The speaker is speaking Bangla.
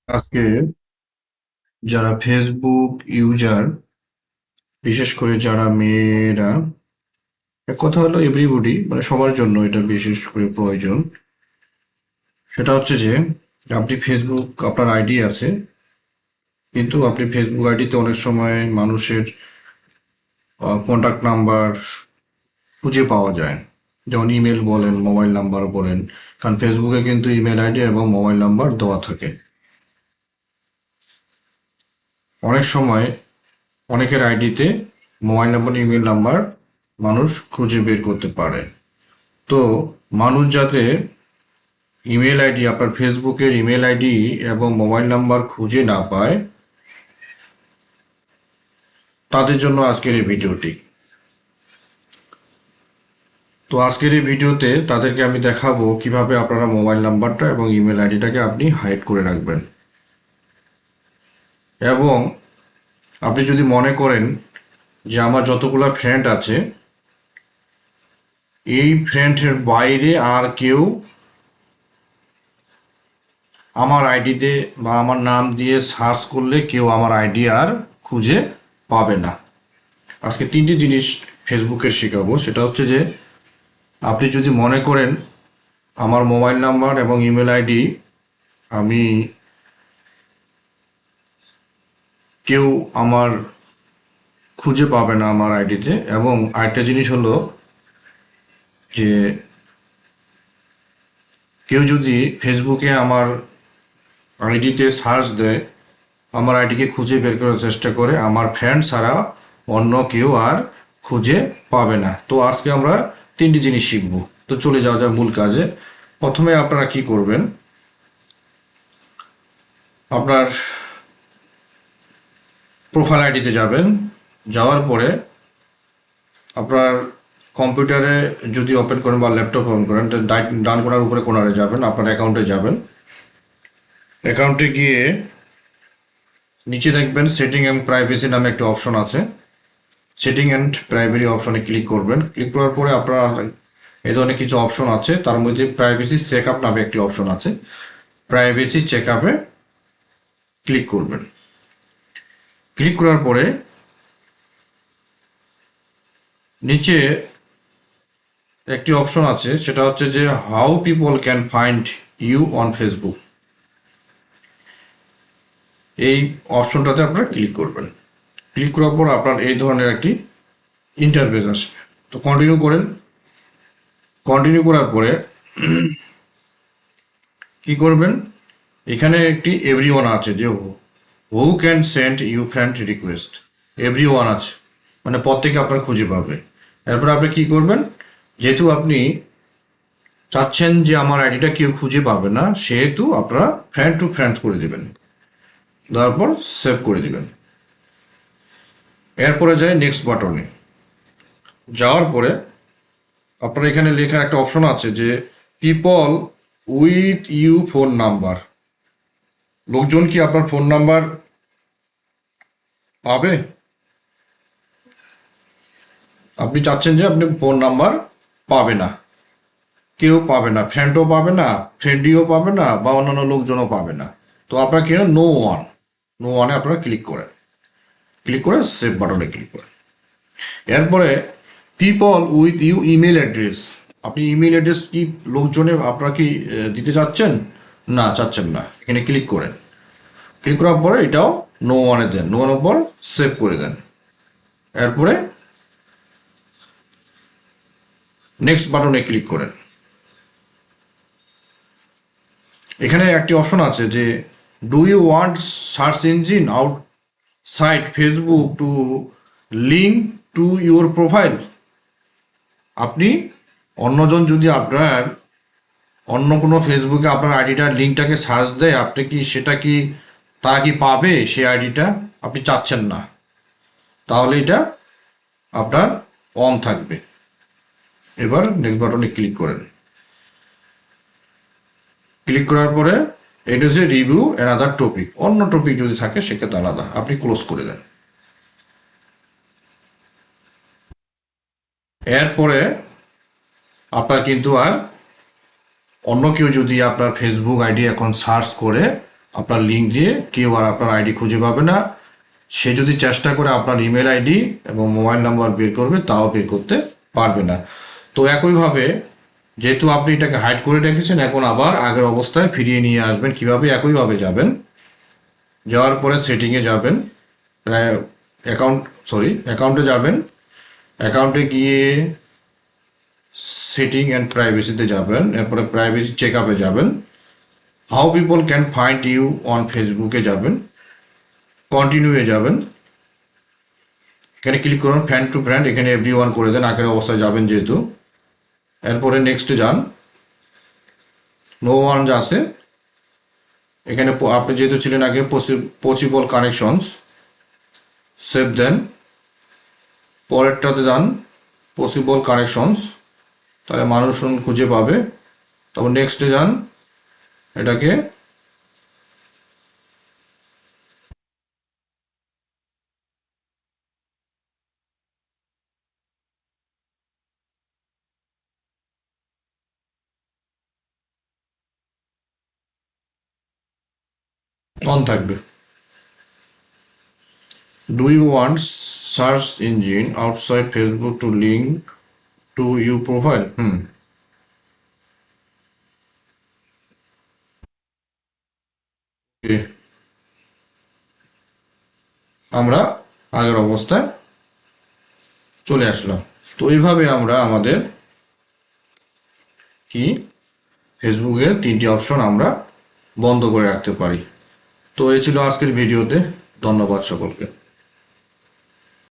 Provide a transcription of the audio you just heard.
আজকে যারা ফেসবুক ইউজার, বিশেষ করে যারা মেয়েরা, এক কথা হলো এভরিবডি, মানে সবার জন্য এটা বিশেষ করে প্রয়োজন। সেটা হচ্ছে যে আপনি ফেসবুক, আপনার আইডি আছে, কিন্তু আপনি ফেসবুক আইডিতে অনেক সময় মানুষের কন্টাক্ট নাম্বার খুঁজে পাওয়া যায়। যেমন ইমেল বলেন, মোবাইল নাম্বার বলেন, কারণ ফেসবুকে কিন্তু ইমেল আইডি এবং মোবাইল নাম্বার দেওয়া থাকে। অনেক সময় অনেকের আইডিতে মোবাইল নাম্বার, ইমেল নাম্বার মানুষ খুঁজে বের করতে পারে। তো মানুষ যাতে ইমেল আইডি, আপনার ফেসবুকের ইমেল আইডি এবং মোবাইল নাম্বার খুঁজে না পায়, তাদের জন্য আজকের এই ভিডিওটি। তো আজকের এই ভিডিওতে তাদেরকে আমি দেখাবো কিভাবে আপনারা মোবাইল নাম্বারটা এবং ইমেল আইডিটাকে আপনি হাইড করে রাখবেন। এবং আপনি যদি মনে করেন যে আমার যতগুলো ফ্রেন্ড আছে, এই ফ্রেন্ডের বাইরে আর কেউ আমার আইডিতে বা আমার নাম দিয়ে সার্চ করলে কেউ আমার আইডি আর খুঁজে পাবে না। আজকে তিনটি জিনিস ফেসবুকের শেখাবো। সেটা হচ্ছে যে আপনি যদি মনে করেন আমার মোবাইল নাম্বার এবং ইমেল আইডি আমি কেউ আমার খুঁজে পাবে না আমার আইডিতে, এবং আরেকটা জিনিস হলো যে কেউ যদি ফেসবুকে আমার আইডিতে সার্চ দেয়, আমার আইডিকে খুঁজে বের করার চেষ্টা করে, আমার ফ্রেন্ড ছাড়া অন্য কেউ আর খুঁজে পাবে না। তো আজকে আমরা তিনটি জিনিস শিখব। তো চলে যাওয়া যায় মূল কাজে। প্রথমে আপনারা কি করবেন, আপনার প্রোফাইল আইডিতে যাবেন। যাওয়ার পরে আপনার কম্পিউটারে যদি ওপেন করেন বা ল্যাপটপ ওপেন করেন, তো ডান কোণার উপরে কোণারে যাবেন, আপনার অ্যাকাউন্টে যাবেন। অ্যাকাউন্টে গিয়ে নিচে দেখবেন সেটিং অ্যান্ড প্রাইভেসি নামে একটা অপশন আছে। সেটিং অ্যান্ড প্রাইভেসি অপশনে ক্লিক করবেন। ক্লিক করার পরে আপনার এই ধরনের কিছু অপশন আছে, তার মধ্যে প্রাইভেসি চেক আপ নামে একটি অপশন আছে। প্রাইভেসি চেক আপে ক্লিক করবেন। ক্লিক করার পরে নিচে একটি অপশন আছে, সেটা হচ্ছে যে how people can find you on Facebook. এই অপশনটাতে আপনারা ক্লিক করবেন। ক্লিক করার পর আপনার এই ধরনের একটি ইন্টারফেস আসবে। তো কন্টিনিউ করেন। কন্টিনিউ করার পরে কি করবেন, এখানে একটি এভরি ওয়ান আছে, যে who can send you friend request. Everyone আছে, মানে প্রত্যেকে আপনার খুঁজে পাবে। এরপর আপনি কি করবেন, যেহেতু আপনি চাচ্ছেন যে আমার আইডিটা কেউ খুঁজে পাবে না, সেহেতু আপনারা ফ্রেন্ড টু ফ্রেন্ড করে দিবেন, তারপর সেভ করে দিবেন। এরপরে যায় নেক্সট বাটনে। যাওয়ার পরে আপনার এখানে লেখা একটা অপশন আছে যে people with you phone number. লোকজন কি আপনার ফোন নাম্বার পাবে? আপনি চাচ্ছেন যে আপনি ফোন নাম্বার পাবে না, কেউ পাবে না, ফ্রেন্ডও পাবে না, ফ্রেন্ডিও পাবে না, বা অন্যান্য লোকজনও পাবে না। তো আপনার কি নো ওয়ান, নো ওয়ানে আপনারা ক্লিক করেন। ক্লিক করে সেভ বাটনে ক্লিক করেন। এরপরে people with you email address. আপনি ইমেল অ্যাড্রেস কি লোকজনে আপনারা কি দিতে চাচ্ছেন? না, চাচ্ছেন না। এখানে ক্লিক করেন। ক্লিক করার পরে এটাও নো ওয়ানে দেন, নো ওয়ানের পর সেভ করে দেন। এরপরে নেক্সট বাটনে ক্লিক করেন। এখানে একটি অপশন আছে যে do you want search engine outside Facebook to link to your profile. আপনি অন্যজন যদি আপনার অন্য কোনো ফেসবুকে আপনার আইডিটার লিঙ্কটাকে সার্চ দেয়, আপনি কি সেটা কি, তারা কি পাবে সেই আইডিটা? আপনি চাচ্ছেন না, তাহলে এটা আপনার অন থাকবে। এবার নেক্সট বাটনে ক্লিক করেন। ক্লিক করার পরে এটা যে রিভিউ অ্যানাদার টপিক, অন্য টপিক যদি থাকে সেক্ষেত্রে আলাদা, আপনি ক্লোজ করে দেন। এরপরে আপনার কিন্তু আর অন্য কেউ যদি আপনার ফেসবুক আইডি এখন সার্চ করে আপনার লিঙ্ক দিয়ে কেউ আর আপনার আইডি খুঁজে পাবে না। সে যদি চেষ্টা করে আপনার ইমেল আইডি এবং মোবাইল নাম্বার বের করবে, তাও বের করতে পারবে না। তো একইভাবে যেহেতু আপনি এটাকে হাইড করে রেখেছেন, এখন আবার আগের অবস্থায় ফিরিয়ে নিয়ে আসবেন কিভাবে? একইভাবে যাবেন, যাওয়ার পরে সেটিংয়ে যাবেন, অ্যাকাউন্টে যাবেন, অ্যাকাউন্টে গিয়ে সেটিং অ্যান্ড প্রাইভেসিতে যাবেন, এরপরে প্রাইভেসি চেক আপে যাবেন, how people can find you on ফেসবুকে যাবেন, কন্টিনিউয়ে যাবেন, এখানে ক্লিক করুন ফ্রেন্ড টু ফ্রেন্ড, এখানে এভরি ওয়ান করে দেন, আগের অবস্থায় যাবেন যেহেতু। এরপরে নেক্সটে যান, নো ওয়ান আছে, এখানে আপনি যেহেতু ছিলেন আগে পসিবল কানেকশনস, সেভ দেন। পরেরটাতে যান পসিবল কানেকশনস, তাহলে মানুষজন খুঁজে পাবে। তারপর নেক্সটে যান, এটাকে অন থাকবে। Do you want search engine outside Facebook to link to you profile? আমরা আগের অবস্থায় চলে আসলাম। তো এইভাবে আমরা আমাদের কি ফেসবুকের 3টি অপশন আমরা বন্ধ করে রাখতে পারি। তো এই ছিল আজকের ভিডিওতে। ধন্যবাদ সকলকে।